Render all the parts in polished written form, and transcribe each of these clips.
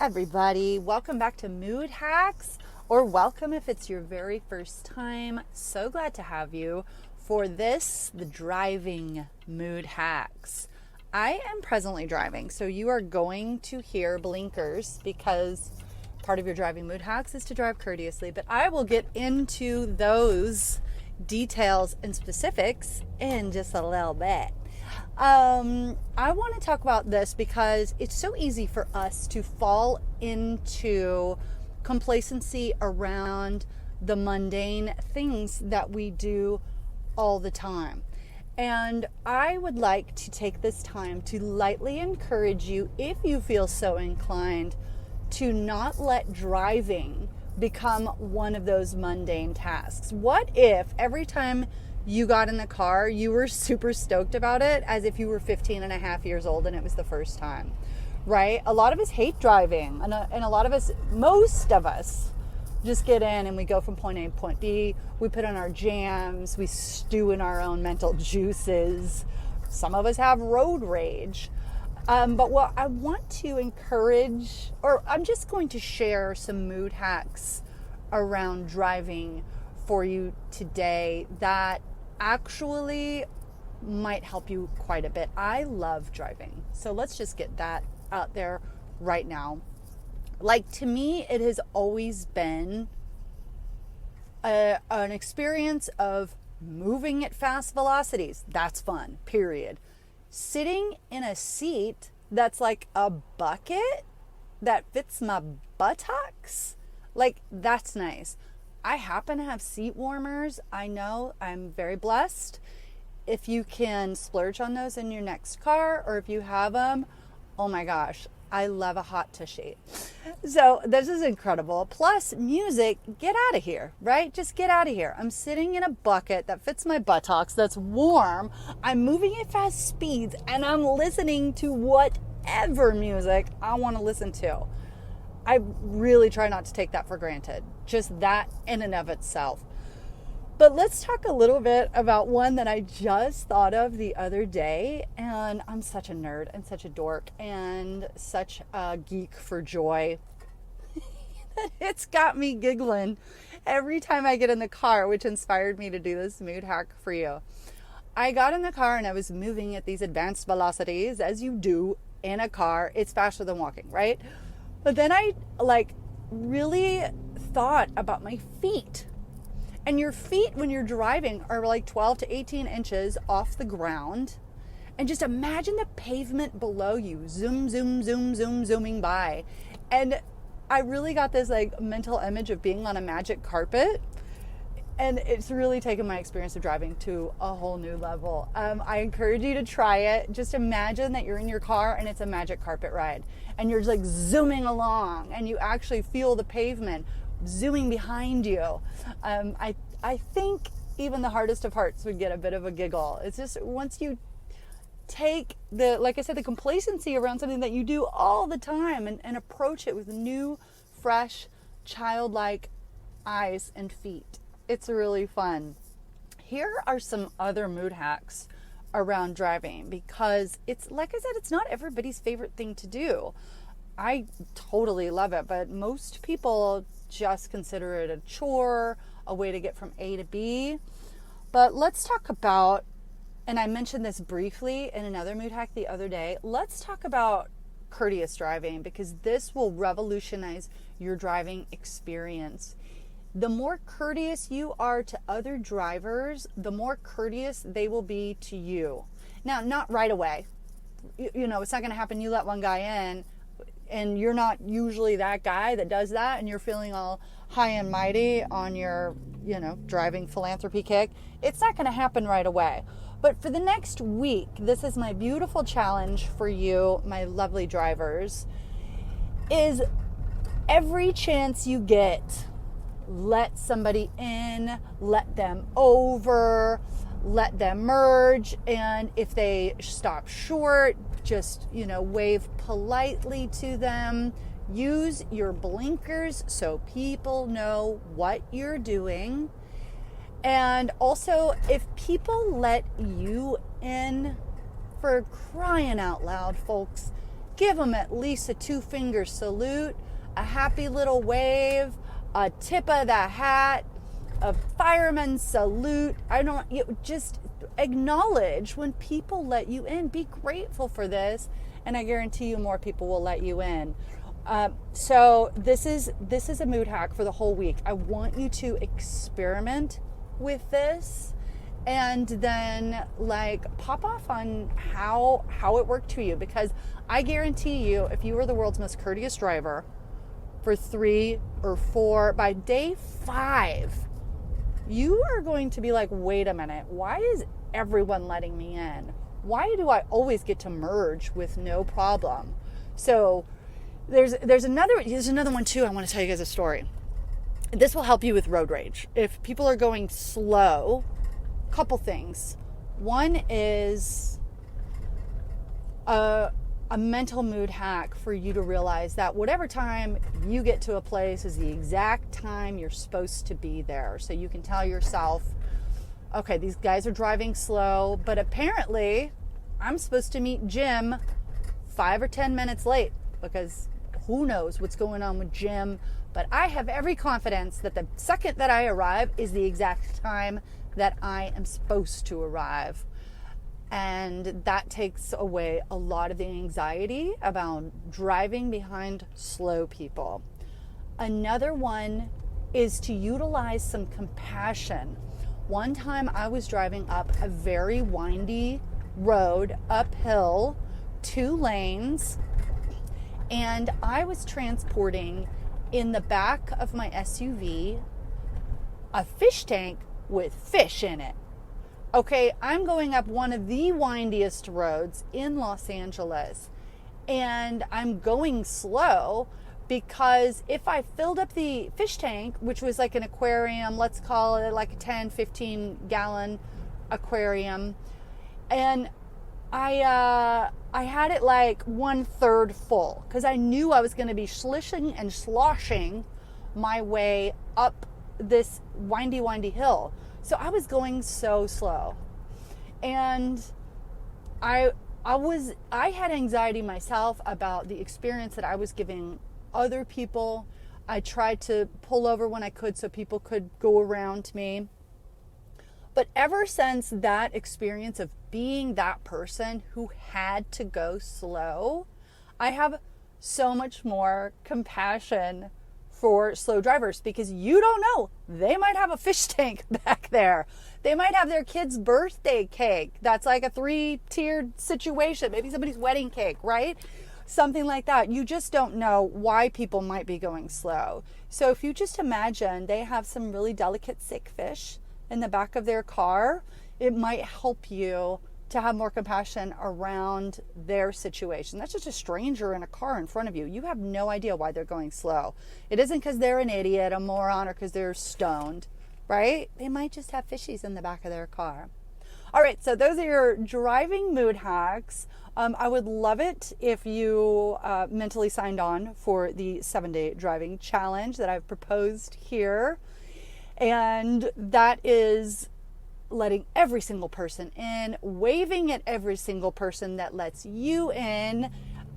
everybody, welcome back to Mood Hacks, or welcome if it's your very first time. So glad to have you for this, the driving Mood Hacks. I am presently driving, so you are going to hear blinkers because part of your driving Mood Hacks is to drive courteously, but I will get into those details and specifics in just a little bit. I want to talk about this because it's so easy for us to fall into complacency around the mundane things that we do all the time. And I would like to take this time to lightly encourage you, if you feel so inclined, to not let driving become one of those mundane tasks. What if every time you got in the car, you were super stoked about it as if you were 15 and a half years old and it was the first time, right? A lot of us hate driving, and a lot of us, most of us, just get in and we go from point A to point B. We put on our jams, we stew in our own mental juices. Some of us have road rage. But what I want to encourage, or I'm just going to share some mood hacks around driving for you today that actually might help you quite a bit. I love driving. So let's just get that out there right now. Like, to me, it has always been an experience of moving at fast velocities. That's fun, period. Sitting in a seat that's like a bucket that fits my buttocks, like, that's nice. I happen to have seat warmers. I know I'm very blessed. If you can splurge on those in your next car, or if you have them, oh my gosh, I love a hot tushy. So this is incredible. Plus music, get out of here, right? Just get out of here. I'm sitting in a bucket that fits my buttocks, that's warm. I'm moving at fast speeds, and I'm listening to whatever music I want to listen to. I really try not to take that for granted. Just that in and of itself. But let's talk a little bit about one that I just thought of the other day. And I'm such a nerd and such a dork and such a geek for joy. It's got me giggling every time I get in the car, which inspired me to do this mood hack for you. I got in the car and I was moving at these advanced velocities, as you do in a car. It's faster than walking, right? But then I really thought about my feet. And your feet, when you're driving, are like 12 to 18 inches off the ground. And just imagine the pavement below you, zoom, zoom, zoom, zoom, zooming by. And I really got this mental image of being on a magic carpet. And it's really taken my experience of driving to a whole new level. I encourage you to try it. Just imagine that you're in your car and it's a magic carpet ride. And you're just zooming along and you actually feel the pavement zooming behind you. I think even the hardest of hearts would get a bit of a giggle. It's just once you take the complacency around something that you do all the time and approach it with new, fresh, childlike eyes and feet. It's really fun. Here are some other mood hacks around driving, because it's, like I said, it's not everybody's favorite thing to do. I totally love it, but most people just consider it a chore, a way to get from A to B. But let's talk about, and I mentioned this briefly in another mood hack the other day, let's talk about courteous driving, because this will revolutionize your driving experience. The more courteous you are to other drivers, the more courteous they will be to you. Now, not right away. You know, it's not going to happen. You let one guy in, and you're not usually that guy that does that, and you're feeling all high and mighty on your, driving philanthropy kick. It's not going to happen right away. But for the next week, this is my beautiful challenge for you, my lovely drivers, is every chance you get, let somebody in, let them over, let them merge, and if they stop short, just, wave politely to them. Use your blinkers so people know what you're doing. And also, if people let you in, for crying out loud, folks, give them at least a 2-finger salute, a happy little wave, a tip of the hat, a fireman salute. Just acknowledge when people let you in. Be grateful for this, and I guarantee you more people will let you in. So this is a mood hack for the whole week. I want you to experiment with this and then pop off on how it worked for you, because I guarantee you, if you were the world's most courteous driver for 3 or 4, by day 5, you are going to be like, wait a minute, why is everyone letting me in? Why do I always get to merge with no problem? So there's another one too. I want to tell you guys a story. This will help you with road rage. If people are going slow, couple things. One is a mental mood hack for you to realize that whatever time you get to a place is the exact time you're supposed to be there. So you can tell yourself, okay, these guys are driving slow, but apparently I'm supposed to meet Jim 5 or 10 minutes late, because who knows what's going on with Jim. But I have every confidence that the second that I arrive is the exact time that I am supposed to arrive. And that takes away a lot of the anxiety about driving behind slow people. Another one is to utilize some compassion. One time I was driving up a very windy road, uphill, 2 lanes, and I was transporting in the back of my SUV a fish tank with fish in it. Okay, I'm going up one of the windiest roads in Los Angeles, and I'm going slow because if I filled up the fish tank, which was like an aquarium, let's call it like a 10, 15 gallon aquarium, and I had it like 1/3 full because I knew I was going to be slishing and sloshing my way up this windy hill. So I was going so slow, and I had anxiety myself about the experience that I was giving other people. I tried to pull over when I could so people could go around me. But ever since that experience of being that person who had to go slow, I have so much more compassion for slow drivers, because you don't know, they might have a fish tank back there. They might have their kid's birthday cake. That's like a 3-tiered situation. Maybe somebody's wedding cake, right? Something like that. You just don't know why people might be going slow. So if you just imagine they have some really delicate sick fish in the back of their car, it might help you to have more compassion around their situation. That's just a stranger in a car in front of you. You have no idea why they're going slow. It isn't because they're an idiot, a moron, or because they're stoned, right? They might just have fishies in the back of their car. All right, so those are your driving mood hacks. I would love it if you mentally signed on for the 7-day driving challenge that I've proposed here. And that is letting every single person in, waving at every single person that lets you in,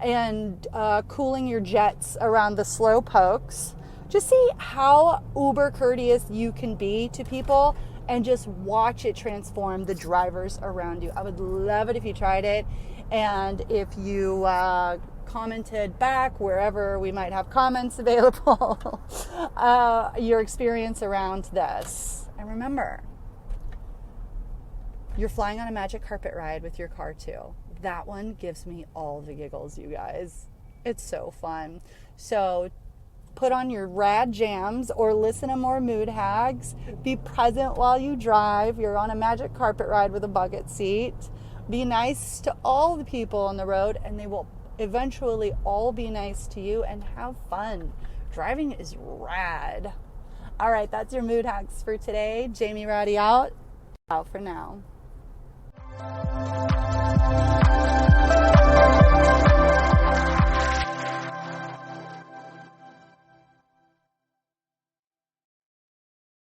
and cooling your jets around the slow pokes. Just see how uber courteous you can be to people and just watch it transform the drivers around you. I would love it if you tried it, and if you commented back wherever we might have comments available your experience around this. And remember, you're flying on a magic carpet ride with your car too. That one gives me all the giggles, you guys. It's so fun. So put on your rad jams or listen to more mood hacks. Be present while you drive. You're on a magic carpet ride with a bucket seat. Be nice to all the people on the road, and they will eventually all be nice to you, and have fun. Driving is rad. All right, that's your mood hacks for today. Jamie Rowdy out. Ciao for now.